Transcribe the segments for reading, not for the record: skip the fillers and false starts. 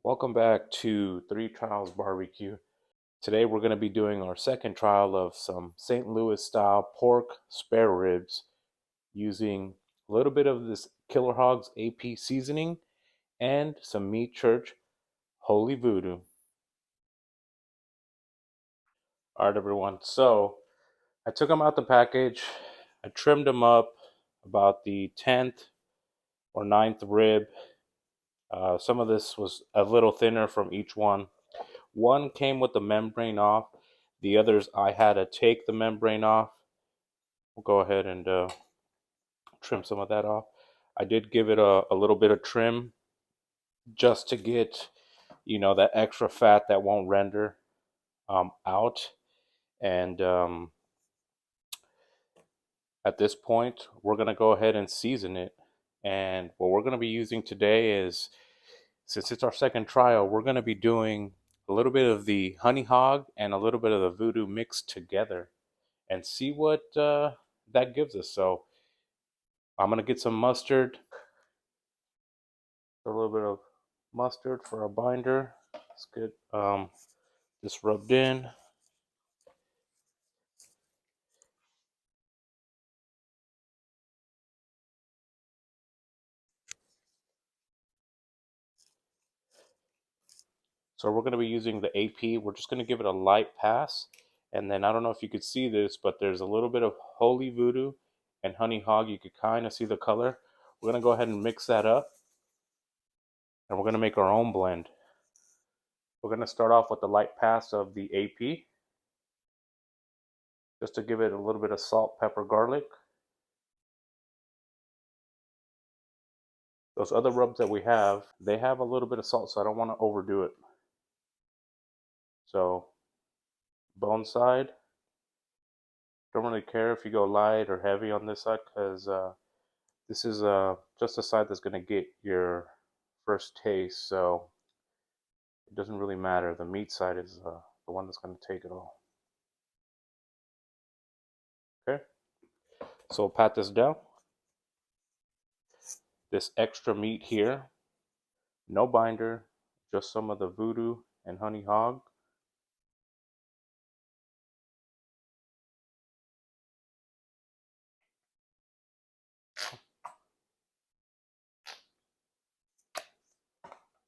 Welcome back to Three Trials Barbecue. Today we're going to be doing our second trial of some St. Louis style pork spare ribs using a little bit of this Killer Hogs AP seasoning and some Meat Church Holy Voodoo. All right, everyone. So I took them out the package. I trimmed them up about the 10th or ninth rib. Some of this was a little thinner from each one. One came with the membrane off. The others, I had to take the membrane off. We'll go ahead and trim some of that off. I did give it a little bit of trim just to get, that extra fat that won't render out. And at this point, we're going to go ahead and season it. And what we're going to be using today is, since it's our second trial, we're going to be doing a little bit of the honey hog and a little bit of the voodoo mixed together and see what that gives us. So I'm gonna get some mustard, a little bit of mustard for a binder. Let's get this rubbed in. So we're gonna be using the AP. We're just gonna give it a light pass, and then I don't know if you could see this, but there's a little bit of holy voodoo and honey hog. You could kind of see the color. We're gonna go ahead and mix that up, and we're gonna make our own blend. We're gonna start off with the light pass of the AP, just to give it a little bit of salt, pepper, garlic. Those other rubs that we have, they have a little bit of salt, so I don't want to overdo it. So, bone side, don't really care if you go light or heavy on this side, because this is just the side that's going to get your first taste, so it doesn't really matter. The meat side is the one that's going to take it all. Okay, so we'll pat this down. This extra meat here, no binder, just some of the voodoo and honey hog.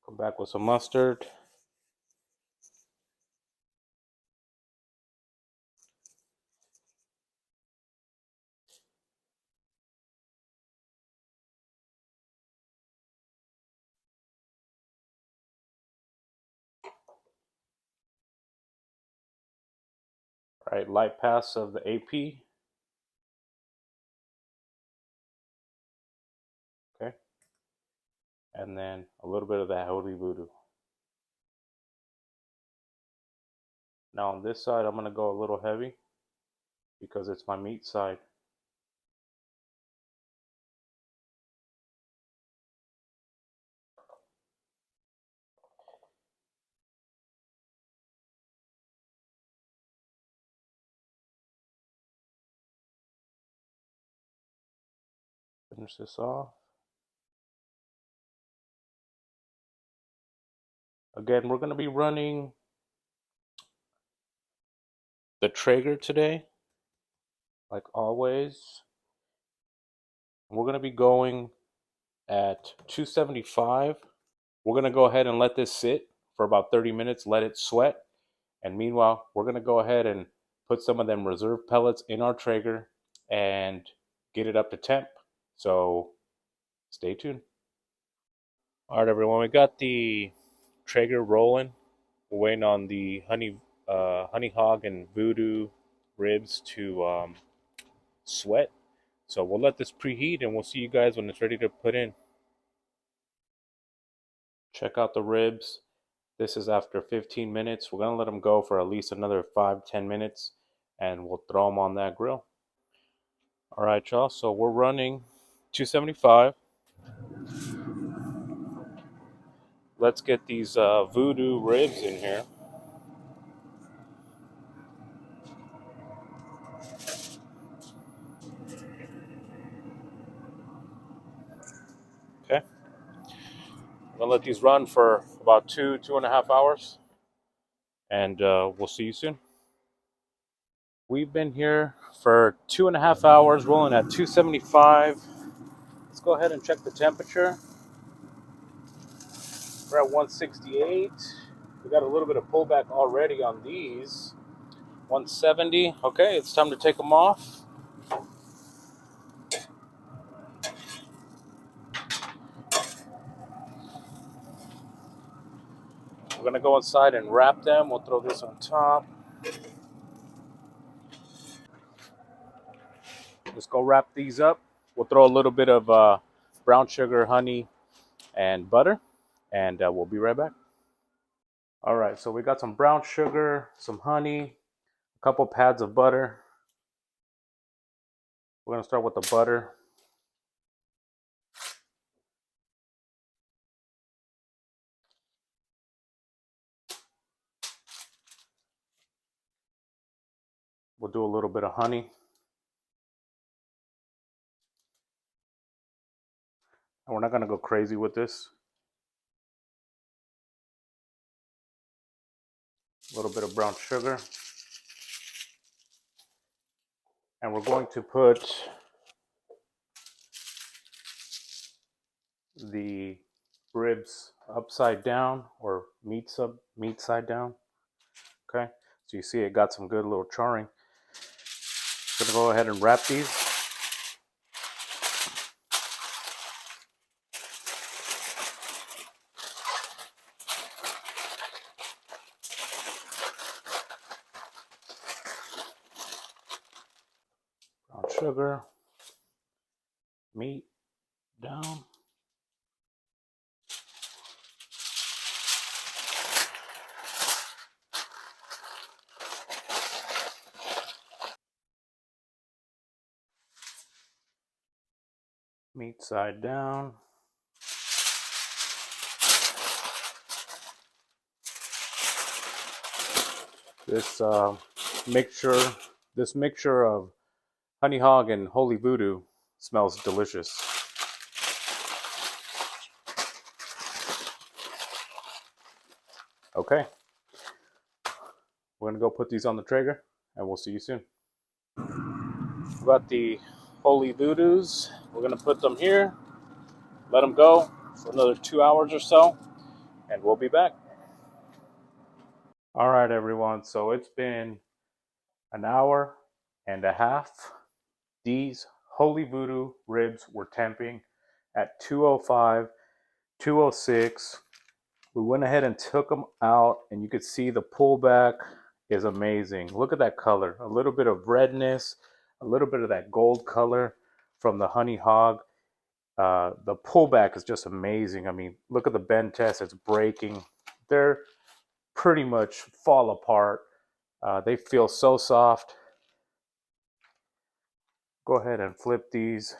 Come back with some mustard. All right, light pass of the AP. Okay, and then a little bit of that holy voodoo. Now on this side, I'm going to go a little heavy because it's my meat side. Finish this off. Again, we're going to be running the Traeger today, like always. We're going to be going at 275. We're going to go ahead and let this sit for about 30 minutes, let it sweat. And meanwhile, we're going to go ahead and put some of them reserve pellets in our Traeger and get it up to temp. So stay tuned. All right, everyone, we got the Traeger rolling. We're waiting on the honey hog and voodoo ribs to sweat. So we'll let this preheat and we'll see you guys when it's ready to put in. Check out the ribs. This is after 15 minutes. We're gonna let them go for at least another 5-10 minutes and we'll throw them on that grill. All right, y'all. So we're running 275. Let's get these voodoo ribs in here. Okay. I'm gonna let these run for about 2.5 hours, and we'll see you soon. We've been here for 2.5 hours, rolling at 275. Let's go ahead and check the temperature. We're at 168. We got a little bit of pullback already on these. 170. Okay, it's time to take them off. We're gonna go inside and wrap them. We'll throw this on top. Let's go wrap these up. We'll throw a little bit of brown sugar, honey, and butter, and we'll be right back. All right, so we got some brown sugar, some honey, a couple pads of butter. We're gonna start with the butter. We'll do a little bit of honey. And we're not gonna go crazy with this. A little bit of brown sugar. And we're going to put the ribs upside down, or meat side down. Okay, so you see it got some good little charring. I'm gonna go ahead and wrap these. Brown sugar, meat down. Meat side down. This mixture of honey hog and holy voodoo smells delicious. Okay, we're gonna go put these on the Traeger, and we'll see you soon. We got the holy voodoos. We're gonna put them here, let them go for another 2 hours or so, and we'll be back. All right, everyone. So it's been an hour and a half. These holy voodoo ribs were temping at 205, 206. We went ahead and took them out, and you could see the pullback is amazing. Look at that color. A little bit of redness, a little bit of that gold color from the honey hog. The pullback is just amazing. I mean, look at the bend test. It's breaking. They're pretty much fall apart. They feel so soft. Go ahead and flip these.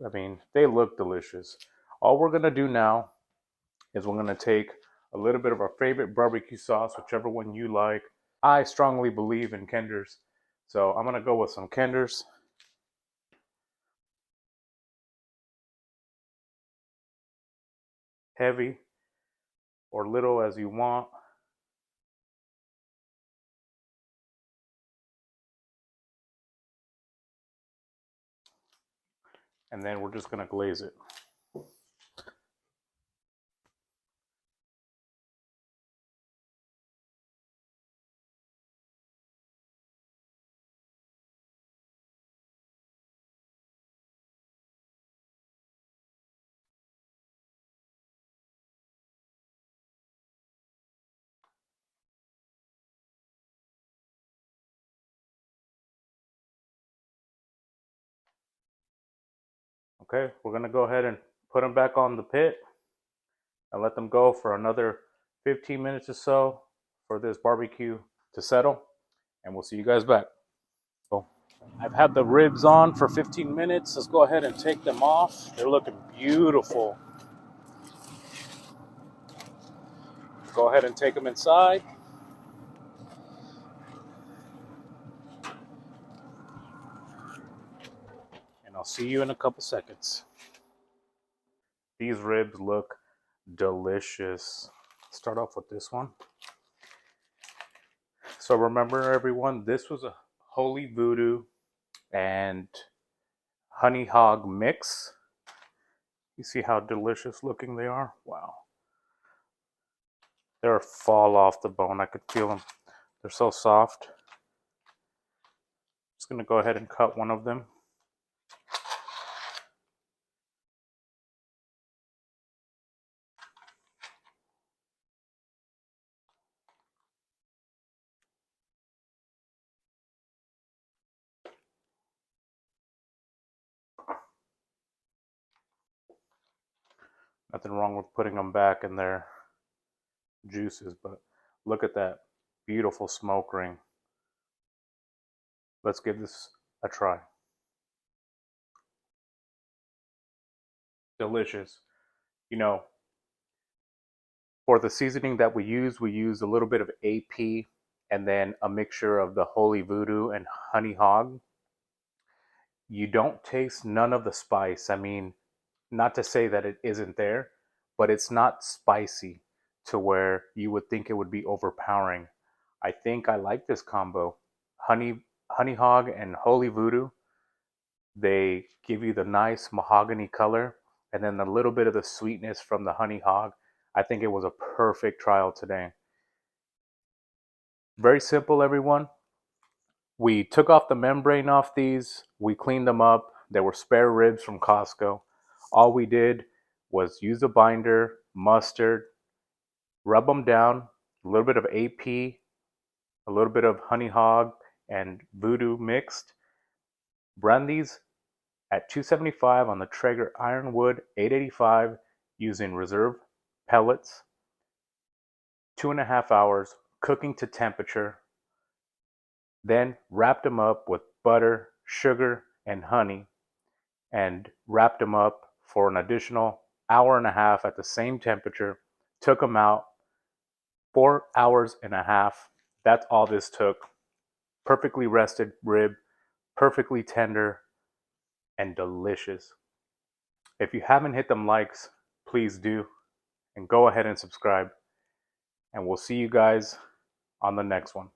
I mean, they look delicious. All we're going to do now is we're going to take a little bit of our favorite barbecue sauce, whichever one you like. I strongly believe in Kinder's, so I'm going to go with some Kinder's. Heavy or little as you want. And then we're just going to glaze it. Okay, we're going to go ahead and put them back on the pit and let them go for another 15 minutes or so for this barbecue to settle. And we'll see you guys back. So I've had the ribs on for 15 minutes. Let's go ahead and take them off. They're looking beautiful. Go ahead and take them inside. And I'll see you in a couple seconds. These ribs look delicious. Start off with this one. So remember everyone, this was a holy voodoo and honey hog mix. You see how delicious looking they are? Wow. They're fall off the bone. I could feel them. They're so soft. Just gonna go ahead and cut one of them. Nothing wrong with putting them back in their juices, but look at that beautiful smoke ring. Let's give this a try. Delicious. You know, for the seasoning that we use a little bit of AP and then a mixture of the holy voodoo and honey hog. You don't taste none of the spice. I mean, not to say that it isn't there, but it's not spicy to where you would think it would be overpowering. I think I like this combo. Honey hog and holy voodoo. They give you the nice mahogany color and then a little bit of the sweetness from the honey hog. I think it was a perfect trial today. Very simple, everyone. We took off the membrane off these. We cleaned them up. They were spare ribs from Costco. All we did was use a binder, mustard, rub them down, a little bit of AP, a little bit of honey hog, and voodoo mixed. Brand these at 275 on the Traeger ironwood 885 using reserve pellets. 2.5 hours cooking to temperature. Then wrapped them up with butter, sugar, and honey, and wrapped them up for an additional hour and a half at the same temperature. Took them out, 4 hours and a half. That's all this took. Perfectly rested rib, perfectly tender, and delicious. If you haven't hit them likes, please do, and go ahead and subscribe. And we'll see you guys on the next one.